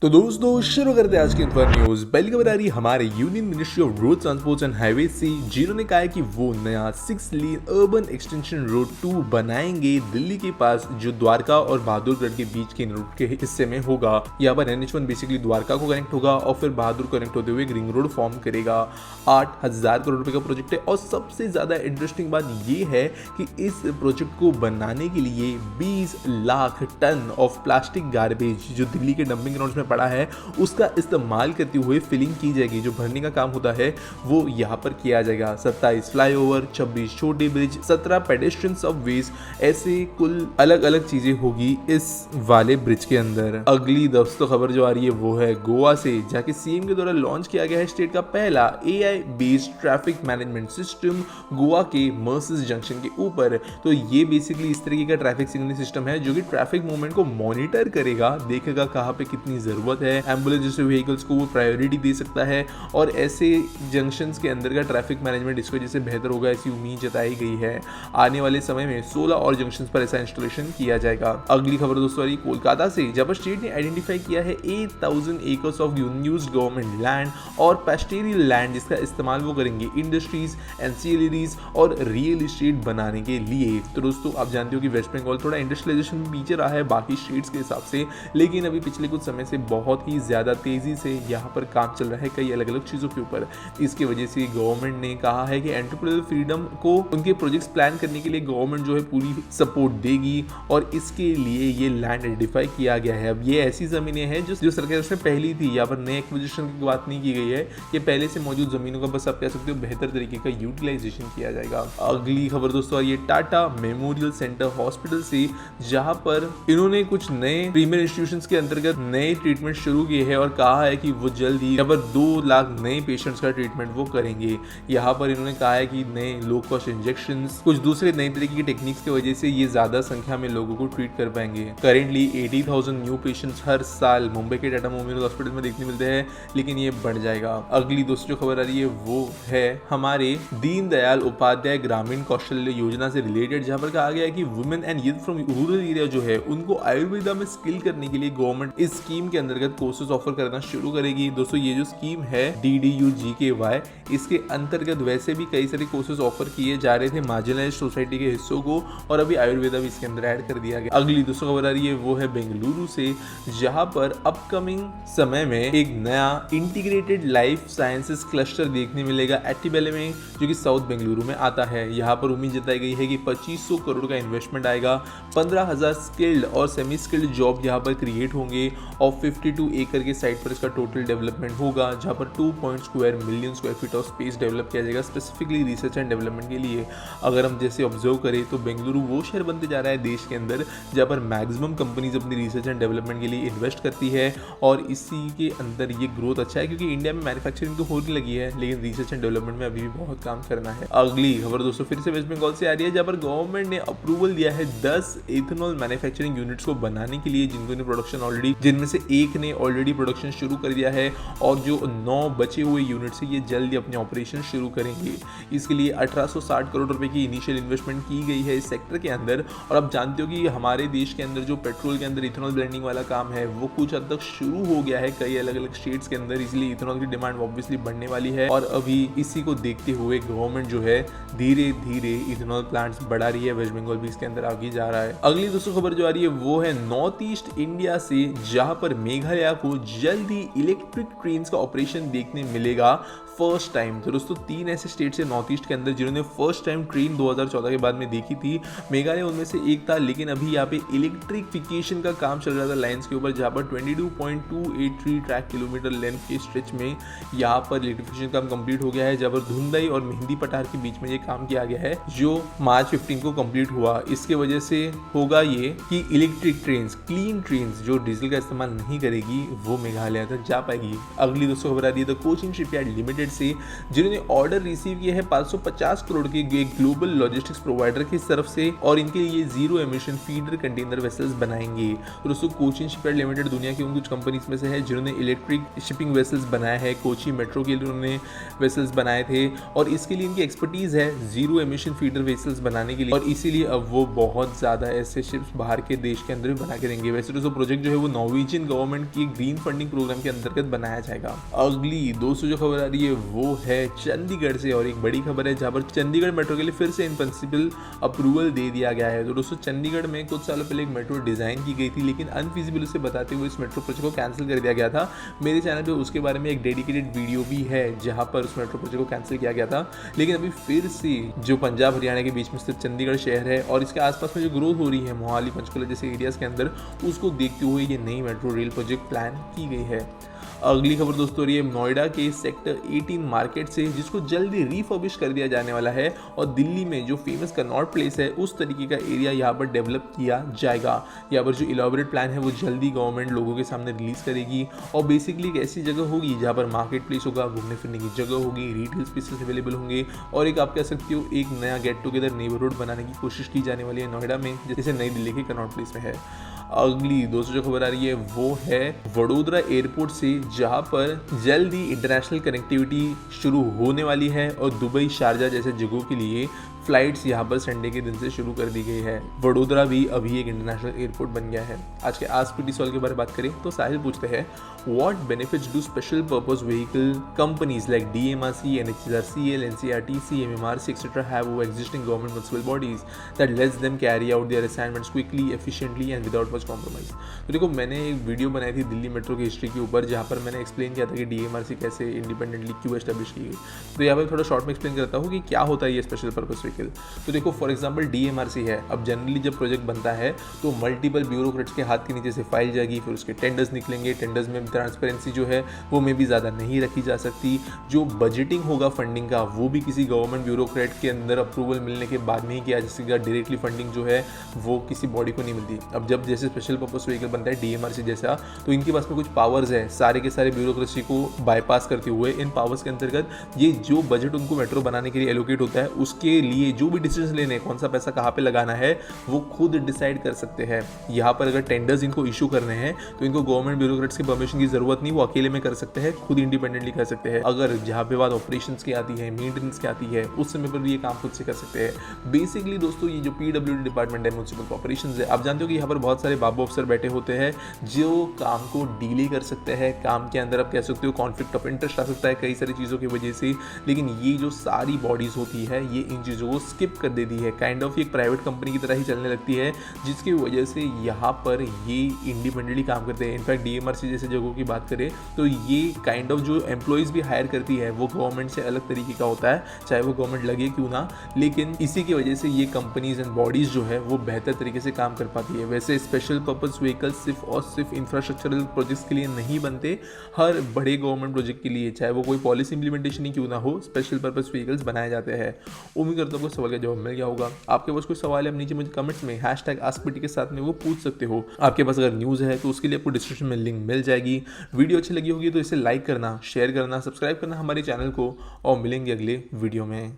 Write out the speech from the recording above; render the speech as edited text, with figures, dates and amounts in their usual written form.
तो दोस्तों शुरू करते हैं आज की इंफॉर्मेशन न्यूज। पहली खबर आ रही है हमारे union ministry of road transport and highway से, जिन्होंने कहा है कि वो नया 6 लेन अर्बन एक्सटेंशन रोड 2 बनाएंगे दिल्ली के पास, जो द्वारका और बहादुरगढ़ के बीच के रूट के हिस्से में होगा। यहाँ पर NH1 बेसिकली द्वारका को कनेक्ट होगा और फिर बहादुर कनेक्ट होते हुए रिंग रोड फॉर्म करेगा। 8,000 करोड़ रुपए का प्रोजेक्ट है और सबसे ज्यादा इंटरेस्टिंग बात ये है कि इस प्रोजेक्ट को बनाने के लिए 20 lakh ton of plastic garbage जो दिल्ली के डंपिंग ग्राउंड्स में पड़ा है उसका इस्तेमाल करते हुए फिलिंग की जाएगी। जो भरने का काम होता है वो यहाँ पर किया जाएगा। 27 फ्लाईओवर, 26 छोटे ब्रिज, 17 पेडेस्ट्रियन सबवेज, ऐसे कुल अलग अलग चीजें होगी इस वाले ब्रिज के अंदर। अगली दोस्तों खबर जो आ रही है वो है गोवा से, जाके सीएम के द्वारा लॉन्च किया गया है स्टेट का पहला AI based traffic management system Goa के मर्सिस जंक्शन के ऊपर। तो ये बेसिकली इस तरीके का ट्रैफिक सिग्नलिंग सिस्टम है जो कि ट्रैफिक मूवमेंट को मॉनिटर करेगा, देखेगा कहाँ पे कितनी जरूरत है, एम्बुलेंस जैसे व्हीकल्स को वो प्रायोरिटी दे सकता है और ऐसे जंक्शंस के अंदर का ट्रैफिक मैनेजमेंट इसको जैसे बेहतर होगा ऐसी उम्मीद जताई गई है। आने वाले समय में 16 और जंक्शंस पर ऐसा इंस्टॉलेशन किया जाएगा। अगली खबर दोस्तों आ रही कोलकाता से, जब स्टेट ने आइडेंटिफाई किया है 8,000 acres of used government land और पेस्टोरियल लैंड, जिसका इस्तेमाल वो करेंगे इंडस्ट्रीज, एनसीएलईज और रियल एस्टेट बनाने के लिए। तो दोस्तों आप जानते हो कि वेस्ट बंगाल थोड़ा इंडस्ट्रियलाइजेशन में पीछे रहा है बाकी स्टेट्स के हिसाब से, लेकिन अभी पिछले कुछ समय से बहुत ही ज्यादा तेजी से यहाँ पर काम चल रहा है कई अलग अलग चीजों के ऊपर। इसकी वजह से गवर्नमेंट ने कहा है कि एंटरप्रेन्योर फ्रीडम को उनके प्रोजेक्ट्स प्लान करने के लिए गवर्नमेंट जो है पूरी सपोर्ट देगी और इसके लिए ये लैंड आइडेंटिफाई किया गया है। अब ये ऐसी जमीनें हैं जो सरकार उसमें पहली थी, यहाँ पर नए एक्विजिशन की बात नहीं की गई है, ये पहले से मौजूद जमीनों का बस आप कह सकते हो बेहतर तरीके का यूटिलाइजेशन किया जाएगा। अगली खबर दोस्तों ये टाटा मेमोरियल सेंटर हॉस्पिटल से, जहां पर इन्होंने कुछ नए प्रीमियर इंस्टीट्यूशंस के अंतर्गत नए ट्रीटमेंट शुरू किए हैं और कहा है कि वो जल्द ही यहाँ पर 2 लाख नए पेशेंट्स का ट्रीटमेंट वो करेंगे। यहाँ पर इन्होंने कहा है कि नए लो कॉस्ट इंजेक्शंस, कुछ दूसरे नए तरीके की टेक्निक्स की वजह से ये ज्यादा संख्या में लोगों को ट्रीट कर पाएंगे। करेंटली 80,000 न्यू पेशेंट्स हर साल मुंबई के टाटा मेमोरियल हॉस्पिटल में देखने मिलते हैं, लेकिन ये बढ़ जाएगा। अगली दोस्तों खबर आ रही है वो है हमारे दीनदयाल उपाध्याय ग्रामीण कौशल्य योजना से रिलेटेड, जहाँ पर कहा गया है कि women and youth from rural area जो है उनको आयुर्वेदा में स्किल करने के लिए गवर्नमेंट इस स्कीम के अंतर्गत कोर्सेज ऑफर करना शुरू करेगी। दोस्तों ये जो स्कीम है DDU-GKY, इसके अंतर्गत वैसे भी कई सारे कोर्सेज ऑफर किए जा रहे थे मार्जिनलाइज्ड सोसाइटी के हिस्सों को, और अभी आयुर्वेदा भी इसके अंदर ऐड कर दिया गया। अगली दोस्तों खबर आ रही है वो है बेंगलुरु से, जहां पर अपकमिंग समय में एक नया इंटीग्रेटेड लाइफ साइंसेस क्लस्टर देखने मिलेगा एटीबेले में, जो कि साउथ बेंगलुरु में आता है। यहाँ पर उम्मीद जताई गई है कि 2500 करोड़ का इन्वेस्टमेंट आएगा, 15,000 स्किल्ड और सेमी स्किल्ड जॉब यहाँ पर क्रिएट होंगे और 52 एकड़ के साइट पर इसका टोटल डेवलपमेंट होगा, जहाँ पर 2.2 million square feet of space develop किया जाएगा स्पेसिफिकली रिसर्च एंड डेवलपमेंट के लिए। अगर हम जैसे ऑब्जर्व करें तो बेंगलुरु वो शहर बनते जा रहा है देश के अंदर जहाँ पर मैक्सिमम कंपनीज अपनी रिसर्च एंड डेवलपमेंट के लिए इन्वेस्ट करती है, और इसी के अंदर ये ग्रोथ अच्छा है क्योंकि इंडिया में मैन्युफैक्चरिंग तो होने लगी है, लेकिन रिसर्च एंड डेवलपमेंट में अभी भी बहुत काम करना है। अगली खबर दोस्तों फिर से वेस्ट बंगाल से आ रही है, जहाँ पर गवर्नमेंट ने अप्रूवल दिया है 10 इथेनॉल मैन्युफैक्चरिंग यूनिट्स को बनाने के लिए, जिनमें से एक ने ऑलरेडी प्रोडक्शन शुरू कर दिया है और जो 9 बचे हुए यूनिट्स है ये जल्दी अपने ऑपरेशन शुरू करेंगे। इसके लिए 1860 करोड़ रुपए की इनिशियल इन्वेस्टमेंट की गई है इस सेक्टर के अंदर। और आप जानते हो कि हमारे देश के अंदर जो पेट्रोल के अंदर इथेनॉल ब्लेंडिंग वाला काम है वो कुछ हद तक शुरू हो गया है कई अलग अलग स्टेट्स के अंदर, इसलिए इथेनॉल की डिमांड ऑब्वियसली बढ़ने वाली है और अभी इसी को देखते हुए गवर्नमेंट जो है धीरे धीरे इथेनॉल प्लांट्स बढ़ा रही है। वेस्ट बंगाल भी इसके अंदर आगे जा रहा है। अगली दोस्तों खबर जो आ रही है वो है नॉर्थ ईस्ट इंडिया से, जहां पर मेघालय को जल्द ही इलेक्ट्रिक ट्रेन का ऑपरेशन देखने मिलेगा फर्स्ट टाइम। तो दोस्तों 3 ऐसे स्टेट्स है नॉर्थ ईस्ट के अंदर जिन्होंने फर्स्ट टाइम ट्रेन 2014 के बाद में देखी थी, मेघालय उनमें से एक था। लेकिन अभी यहाँ पे इलेक्ट्रिफिकेशन का काम चल रहा था लाइंस के ऊपर, जहाँ पर 22.283 ट्रैक किलोमीटर लेंथ के स्ट्रेच में यहाँ पर इलेक्ट्रिफिकेशन काम कंप्लीट हो गया है, जहाँ पर धुंधई और मेहंदी पठार के बीच में ये काम किया गया है जो मार्च 15 को कंप्लीट हुआ। इसके वजह से होगा ये कि इलेक्ट्रिक ट्रेन, क्लीन ट्रेन जो डीजल का इस्तेमाल नहीं करेगी वो मेघालय तक जा पाएगी। अगली दोस्तों खबर आ रही है the Cochin shipyard limited limited से, जिन्होंने ऑर्डर रिसीव किया है 550 करोड़ के एक ग्लोबल लॉजिस्टिक्स प्रोवाइडर की तरफ से, और इनके लिए zero emission feeder container vessels बनाएंगे। तो दोस्तों कोचिन शिपयार्ड लिमिटेड दुनिया की उन कुछ कंपनीज में से है जिन्होंने इलेक्ट्रिक शिपिंग वेसल्स बनाया है। कोची मेट्रो के लिए उन्होंने वेसल्स बनाए थे और इसके लिए इनकी एक्सपर्टीज है जीरो एमिशन फीडर वेसल्स बनाने के लिए, और इसीलिए अब वो बहुत ज़्यादा ऐसे शिप्स बाहर के देश के अंदर भी बना के देंगे। वैसे तो प्रोजेक्ट जो है वो नॉर्वेजियन गवर्नमेंट की ग्रीन फंडिंग प्रोग्राम के अंतर्गत बनाया जाएगा। अगली दोस्तों जो खबर आ रही है वो है चंडीगढ़ से, और एक बड़ी खबर है जहाँ पर चंडीगढ़ मेट्रो के लिए फिर से इन प्रिंसिपल अप्रूवल दे दिया गया है। तो दोस्तों चंडीगढ़ में कुछ सालों पहले एक मेट्रो डिजाइन की गई थी, लेकिन अनफिजिबल उसे बताते हुए इस मेट्रो प्रोजेक्ट को कैंसिल कर दिया गया था। मेरे चैनल पे उसके बारे में एक डेडिकेटेड वीडियो भी है जहाँ पर उस मेट्रो प्रोजेक्ट को कैंसिल किया गया था। लेकिन अभी फिर से जो पंजाब हरियाणा के बीच में स्थित चंडीगढ़ शहर है और इसके आसपास में जो ग्रोथ हो रही है मोहाली पंचकुला जैसे एरियाज के अंदर, उसको देखते हुए ये नई मेट्रो रेल प्रोजेक्ट प्लान की गई है। अगली खबर दोस्तों रही है नोएडा के सेक्टर 18 मार्केट से, जिसको जल्दी रिफर्बिश कर दिया जाने वाला है और दिल्ली में जो फेमस कनॉट प्लेस है उस तरीके का एरिया यहाँ पर डेवलप किया जाएगा। यहाँ पर जो इलाबोरेट प्लान है वो जल्दी गवर्नमेंट लोगों के सामने रिलीज करेगी, और बेसिकली एक ऐसी जगह होगी जहाँ पर मार्केट प्लेस होगा, घूमने फिरने की जगह होगी, रिटेल स्पेसेस अवेलेबल होंगे, और एक आप कह सकते हो एक नया गेट टुगेदर नेबरहुड बनाने की कोशिश की जाने वाली है नोएडा में, जैसे नई दिल्ली के कनॉट प्लेस में है। अगली दोस्तों जो खबर आ रही है वो है वडोदरा एयरपोर्ट से, जहां पर जल्द ही इंटरनेशनल कनेक्टिविटी शुरू होने वाली है और दुबई शारजा जैसे जगहों के लिए फ्लाइट्स यहाँ पर संडे के दिन से शुरू कर दी गई है। वडोदरा भी अभी एक इंटरनेशनल एयरपोर्ट बन गया है। आज के आस्क पीटी सवाल के बारे में बात करें तो साहिल पूछते हैं what benefits do special purpose vehicle companies like DMRC, NHRCL, NCRTC, MMRC etc. have over existing government municipal bodies that lets them carry out their assignments quickly, efficiently and without much compromise। तो देखो मैंने एक video बनाई थी Delhi metro की history के ऊपर, जहाँ पर मैंने एक्सप्लेन किया था कि DMRC कैसे इंडिपेंडेंटली क्यों एस्टेब्लिश की गई। तो यहाँ पर थोड़ा शॉर्ट में एक्सप्लेन करता हूँ कि क्या होता है ये स्पेशल पर्पस व्हीकल। तो देखो फॉर एग्जांपल DMRC है, अब जनरली जब प्रोजेक्ट बनता है तो मल्टीपल ब्यूरोक्रेट्स के हाथ के नीचे से फाइल जाएगी, फिर उसके टेंडर्स निकलेंगे, टेंडर्स में ट्रांसपेरेंसी जो है वो में भी ज़्यादा नहीं रखी जा सकती, जो बजटिंग होगा फंडिंग का वो भी किसी गवर्नमेंट ब्यूरोक्रेट के अंदर अप्रूवल मिलने के बाद नहीं किया जा सकेगा, डायरेक्टली फंडिंग जो है वो किसी बॉडी को नहीं मिलती। अब जब जैसे स्पेशल पर्पस व्हीकल बनता है DMRC जैसा, तो इनके पास में कुछ पावर्स है, सारे के सारे ब्यूरोक्रेसी को बाईपास करते हुए इन पावर्स के अंतर्गत ये जो बजट उनको मेट्रो बनाने के लिए एलोकेट होता है उसके लिए जो भी डिसीजन लेने, कौन सा पैसा कहाँ पे लगाना है वो खुद डिसाइड कर सकते हैं। यहाँ पर अगर टेंडर्स इनको इशू करने हैं तो इनको गवर्नमेंट ब्यूरोक्रेट्स की परमिशन की जरूरत नहीं, वो अकेले में कर सकते हैं, खुद इंडिपेंडेंटली कर सकते हैं। अगर जहाँ पे बात ऑपरेशंस की आती है, मेंटेनेंस की आती है, उस समय पर भी ये काम खुद से कर सकते हैं। बेसिकली दोस्तों ये जो PWD डिपार्टमेंट है, म्युनिसिपल कॉर्पोरेशन है, आप जानते हो कि यहाँ पर बहुत सारे बाबू अफसर बैठे होते हैं जो काम को डीले कर सकते हैं, काम के अंदर आप कह सकते हो कॉन्फ्लिक्ट ऑफ इंटरेस्ट आ सकता है कई सारी चीज़ों की वजह से, लेकिन ये जो सारी बॉडीज होती है ये इन चीज़ों को स्किप कर देती है, काइंड ऑफ एक प्राइवेट कंपनी की तरह ही चलने लगती है, जिसकी वजह से यहाँ पर ये इंडिपेंडेंटली काम करते हैं। इनफैक्ट DMRC जैसे जगहों की बात करें तो ये काइंड ऑफ जो एम्प्लॉयज़ भी हायर करती है वो गवर्नमेंट से अलग तरीके का होता है, चाहे वो गवर्नमेंट लगे क्यों ना, लेकिन इसी की वजह से ये कंपनीज एंड बॉडीज़ जो है वो बेहतर तरीके से काम कर पाती है। वैसे स्पेशल पर्पस व्हीकल सिर्फ और सिर्फ इंफ्रास्ट्रक्चरल प्रोजेक्ट्स के लिए नहीं बनते, हर बड़े गवर्नमेंट प्रोजेक्ट के लिए, चाहे वो कोई पॉलिसी इंप्लीमेंटेशन ही क्यों ना हो, स्पेशल पर्पस व्हीकल्स बनाए जाते हैं। उम्मीद करता हूँ सवाल का जवाब मिल गया होगा। आपके पास कोई सवाल है आप नीचे मुझे कमेंट्स में #AskPT के साथ में वो पूछ सकते हो। आपके पास अगर न्यूज़ है तो उसके लिए आपको डिस्क्रिप्शन में लिंक मिल जाएगी। वीडियो अच्छी लगी होगी तो इसे लाइक करना, शेयर करना, सब्सक्राइब करना हमारे चैनल को, और मिलेंगे अगले वीडियो में।